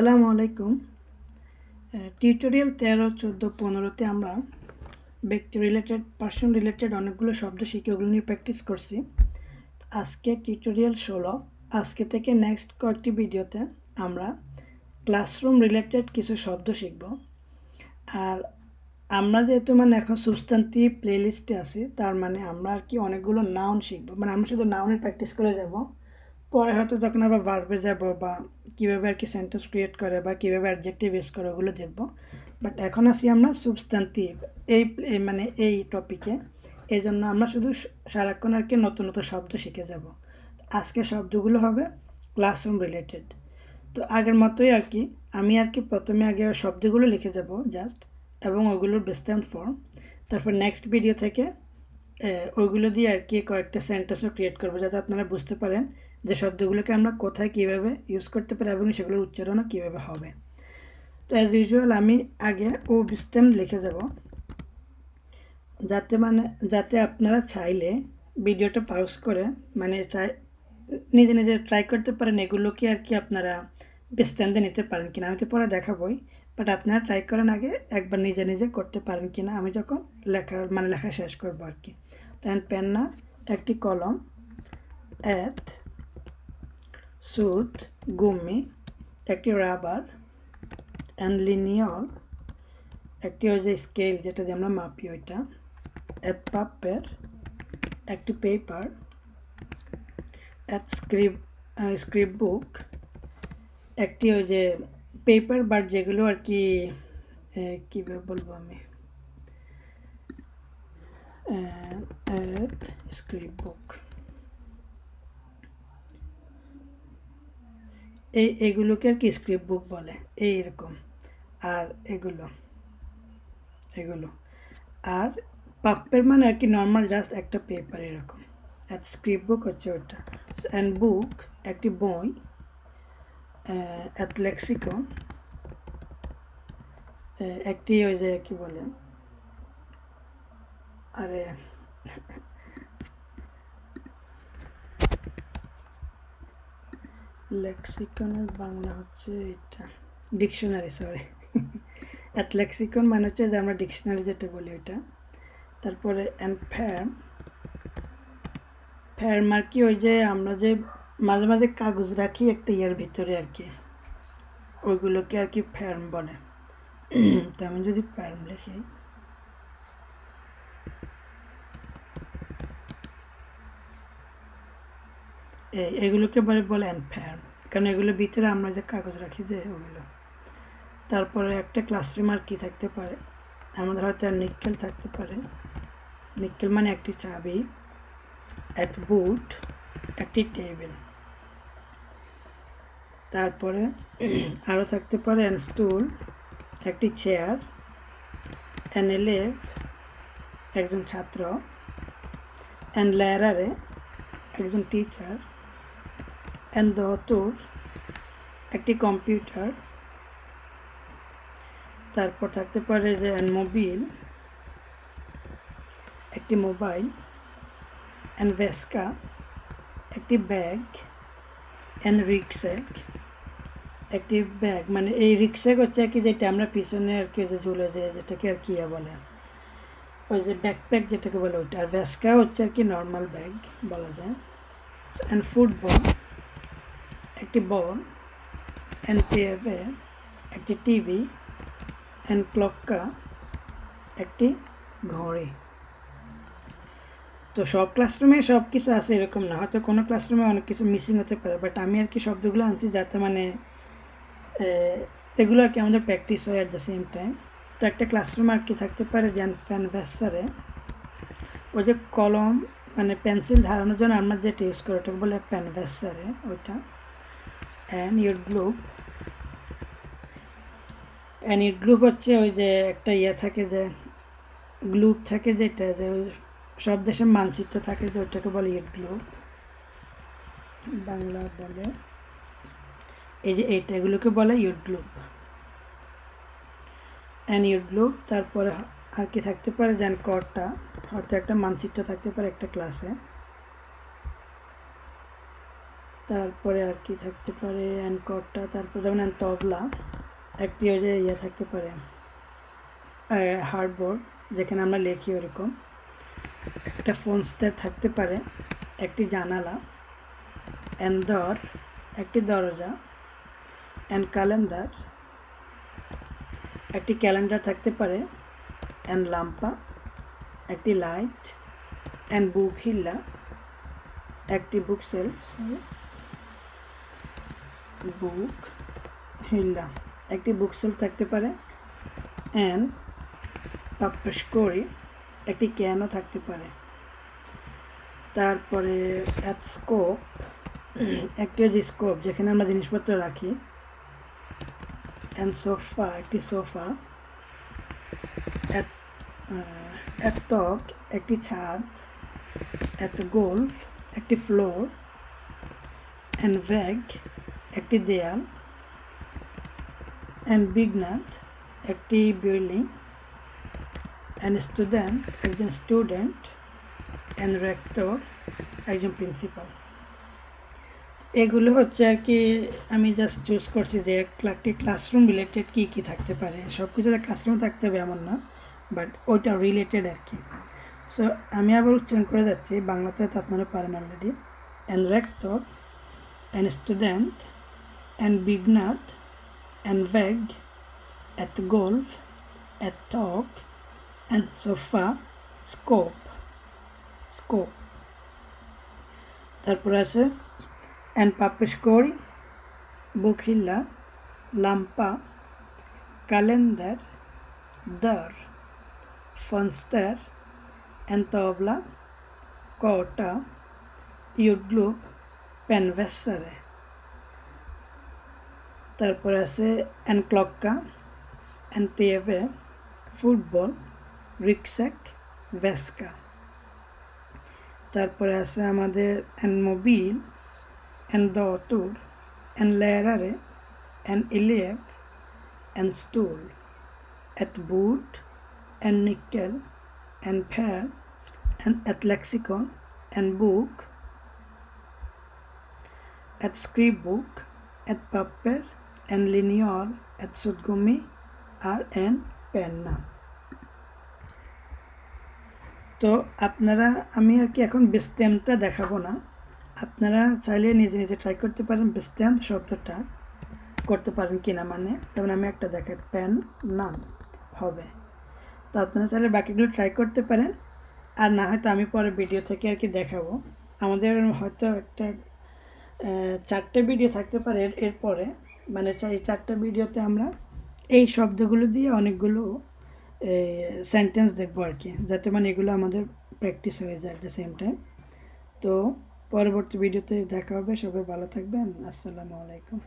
আসসালামু আলাইকুম। টিউটোরিয়াল 13, 14, 15-তে আমরা ব্যক্তি রিলেটেড, পার্সন রিলেটেড অনেকগুলো শব্দ শিখে ওগুলো নিয়ে প্র্যাকটিস করছি। আজকে টিউটোরিয়াল 16। আজকে থেকে নেক্সট কয়েকটি ভিডিওতে আমরা ক্লাসরুম রিলেটেড কিছু শব্দ শিখব। আর আমরা যেহেতু এখন সাবস্টান্টিভ প্লেলিস্টে আছি, তার মানে আমরা আর কি অনেকগুলো নাউন শিখব। আমরা শুধু নাউনের প্র্যাকটিস করে যাব। পরে হয়তো যখন আবার ভার্বে যাব বা কীভাবে আর কি সেন্টেন্স ক্রিয়েট করে বা কীভাবে অ্যাডজেক্টিভ ইউজ করে ওগুলো দেখব। বাট এখন আসি আমরা সাবস্টান্টিভ এই টপিকে। এই জন্য আমরা শুধু সারাক্ষণ আর কি নতুন নতুন শব্দ শিখে যাব। আজকে শব্দগুলো হবে ক্লাসরুম রিলেটেড। তো আগের মতোই আর কি আমি প্রথমে আগে শব্দগুলো লিখে যাব জাস্ট, এবং ওইগুলোর বেস্টার্ন ফর্ম। তারপর নেক্সট ভিডিও থেকে ওইগুলো দিয়ে আর কি কয়েকটা সেন্টেন্সও ক্রিয়েট করবো, যাতে আপনারা বুঝতে পারেন যে শব্দগুলোকে আমরা কোথায় কীভাবে ইউজ করতে পারি এবং সেগুলোর উচ্চারণও কীভাবে হবে। তো অ্যাজ ইউজুয়াল আমি আগে SUBSTANTIV লিখে যাব, যাতে আপনারা চাইলে ভিডিওটা পাউজ করে নিজে নিজে ট্রাই করতে পারেন এগুলোকে আর কি আপনারা স্ট্যান্ডে নিতে পারেন কিনা। আমি তো পরে দেখাবই, বাট আপনারা ট্রাই করেন আগে একবার নিজে নিজে করতে পারেন কিনা আমি যখন লেখা শেষ করবো আর কি। তাই পেন না, একটি কলম, এত সুত গুমি, একটি রাবার, অ্যান্ড লিনিয়র, একটি ওই যে স্কেল যেটা দিয়ে আমরা মাপি ওইটা, এত পাপের, একটি পেপার, এত স্ক্রিপ্ট বুক, একটি ওই যে পেপার বাট যেগুলো আর কি কীভাবে বলবো আমি, স্ক্রিপ্ট বুক, এগুলোকে আর কি স্ক্রিপ্ট বুক বলে এইরকম। আর এগুলো আর পাপ্পের মানে আর কি নর্মাল জাস্ট একটা পেপার এরকম। আর স্ক্রিপ্ট বুক হচ্ছে ওটা। অ্যান্ড বুক একটি বই, অ্যাট লেক্সিকন একটি ওই যে কি বলে, আরে লেক্সিকনের বাংলা হচ্ছে এটা ডিকশনারি, সরি। অ্যাট লেক্সিকন মানে হচ্ছে যে আমরা ডিকশনারি যেটা বলি ওইটা। তারপরে অ্যান্ড ফ্যার্ম আর কি ওই যে আমরা যে মাঝে মাঝে কাগজ রাখি একটা ইয়ের ভিতরে আর কি, ওইগুলোকে আর কি ফ্যার্ম বলে। তো আমি যদি ফ্যার্ম লিখি, এগুলোকে বলে অ্যান্ড ফ্যার্ম, কারণ এগুলোর ভিতরে আমরা যে কাগজ রাখি যে ওগুলো। তারপরে একটা ক্লাসরুম আর কি থাকতে পারে, আমাদের হয়তো নিকেল থাকতে পারে। নিকেল মানে একটি চাবি, এক বুট, একটি টেবিল। তারপরে আরও থাকতে পারে অ্যান্ড স্টুল, একটি চেয়ার, অ্যান এলেভ, একজন ছাত্র, অ্যান্ড লেয়ারারে, একজন টিচার, অ্যান্ড দতুর, একটি কম্পিউটার। তারপর থাকতে পারে যে অ্যান্ড মোবিল, একটি মোবাইল, অ্যান্ড ভেস্কা, একটি ব্যাগ, অ্যান্ড রিক্স্যাক, একটি ব্যাগ মানে এই রিক্স্যাক হচ্ছে আর কি যেটা আমরা পিছনে আর কি যে ঝুলে যায় যেটাকে আর কি বলে, ওই যে ব্যাকপ্যাক যেটাকে বলে ওইটা। আর ভেস্কা হচ্ছে আর কি নর্মাল ব্যাগ বলা যায়। অ্যান্ড ফুটবল, একটি বল, অ্যান্ড টিভি, একটি টিভি, অ্যান্ড ক্লক্কা, একটি ঘড়ি। তো সব ক্লাসরুমে সব কিছু আছে এরকম না, হয়তো কোনো ক্লাসরুমে অনেক কিছু মিসিং হতে পারে, বাট আমি আর কি শব্দগুলো আনছি যাতে এগুলো আর কি আমাদের প্র্যাকটিস হয় অ্যাট দ্য সেম টাইম। তো একটা ক্লাসরুম আর কি থাকতে পারে যেন ফ্যানভেসারে, ওই যে কলম মানে পেন্সিল ধারানোর জন্য আমরা যেটা ইউজ করি ওটাকে বলে ফ্যানভেসারে ওইটা। অ্যান্ড ইউর গ্লুব হচ্ছে ওই যে একটা ইয়ে থাকে যে গ্লুব থাকে যেটা যে সব দেশের মানচিত্র থাকে যে ওটাকে বলে ইউর গ্লুব, বাংলা বলে এই যে এইটা, এগুলোকে বলে ইউর গ্লুব, অ্যান্ড ইউর গ্লুব। তারপরে আর কি থাকতে পারে যেন কর্টা, হয়তো একটা মানচিত্র থাকতে পারে একটা ক্লাসে। তারপরে আর কি থাকতে পারে অ্যানকটা, তারপর যেমন তবলা, একটি ওই যে ইয়ে থাকতে পারে হার্ডবোর্ড যেখানে আমরা লিখি ওরকম, একটা ফোনস্টার থাকতে পারে, একটি জানালা, এন্দর একটি দরজা, অ্যান্ড ক্যালেন্ডার একটি ক্যালেন্ডার থাকতে পারে, অ্যান্ড লাম্পা একটি লাইট, অ্যান্ড বুক হিল্লা একটি বুক সেলফ, বুক হিল্লা একটি বুক সেলফ থাকতে পারে, অ্যান্ড পাপ্পাসকরি একটি ক্যানও থাকতে পারে। তারপরে স্কোপ একটি যে স্কোপ যেখানে আমরা জিনিসপত্র রাখি, অ্যান্ড সোফা একটি সোফা, তক একটি ছাদ, গোল্ফ একটি ফ্লোর, অ্যান্ড ব্যাগ একটি দেয়াল, অ্যান্ড বিগনাথ একটি বিল্ডিং, অ্যান্ড স্টুডেন্ট একজন স্টুডেন্ট, অ্যান্ড রেক্টর একজন প্রিন্সিপাল। এগুলো হচ্ছে আর কি আমি জাস্ট চুজ করছি যে একটি ক্লাসরুম রিলেটেড কী কী থাকতে পারে। সব কিছু ক্লাসরুম থাকতে হবে এমন না, বাট ওইটা রিলেটেড আর কি। সো আমি আবার উচ্চারণ করে যাচ্ছি, বাংলাতে তো আপনারা পারেন অলরেডি। অ্যান্ড রেক্টর, অ্যান্ড স্টুডেন্ট, অ্যান্ড বিগনাথ, অ্যান্ড ব্যাগ, অ্যাট গোল্ফ, অ্যাট টক, অ্যান্ড সোফা, স্কোপ। তারপরে আছে অ্যান্ড পাপ্পাসকরি, বুক হিল্লা, লাম্পা, ক্যালেন্ডার, দর, ফনস্টার, অ্যান্ড তবলা, কটা, ইউডগ্লুপ, পেনভেসারে। তারপরে আছে অ্যান্ড ক্লক্কা, অ্যান্ড তেভে, ফুটবল, রিক্সাক, ভেস্কা। তারপরে আছে আমাদের অ্যান্ড মোবিল, অ্যান্ড দতুর, অ্যান্ড লেরারে, অ্যান্ড ইলেভ, অ্যান্ড স্টুল, অ্যাট বুট, অ্যান্ড নিকেল, অ্যান্ড ফেয়ার, অ্যান্ড অ্যাট লেক্সিকন, অ্যান্ড বুক, অ্যাট স্ক্রিপ বুক, অ্যাট পাপ্পের, অ্যান্ড লিনিয়র, অ্যাট সুদগুমি, আর অ্যান্ড পেন্না। তো আপনারা, আমি আর কি এখন বেস্টেমটা দেখাবো না, আপনারা চাইলে নিজে নিজে ট্রাই করতে পারেন বেস্টেম শব্দটা করতে পারেন কিনা, মানে যেমন আমি একটা দেখাই, পেন নাম হবে। তো আপনারা চাইলে বাকিগুলো ট্রাই করতে পারেন, আর না হয়তো আমি পরে ভিডিও থেকে আর কি দেখাবো। আমাদের হয়তো একটা 4টে ভিডিও থাকতে পারে এরপরে, মানে এই 4টে ভিডিওতে আমরা এই শব্দগুলো দিয়ে অনেকগুলো সেন্টেন্স দেখবো আর কি, যাতে মানে এগুলো আমাদের প্র্যাকটিস হয়ে যায় অ্যাট দ্য সেম টাইম। তো পরবর্তী ভিডিওতে দেখা হবে, সবাই ভালো থাকবেন, আসসালামু আলাইকুম।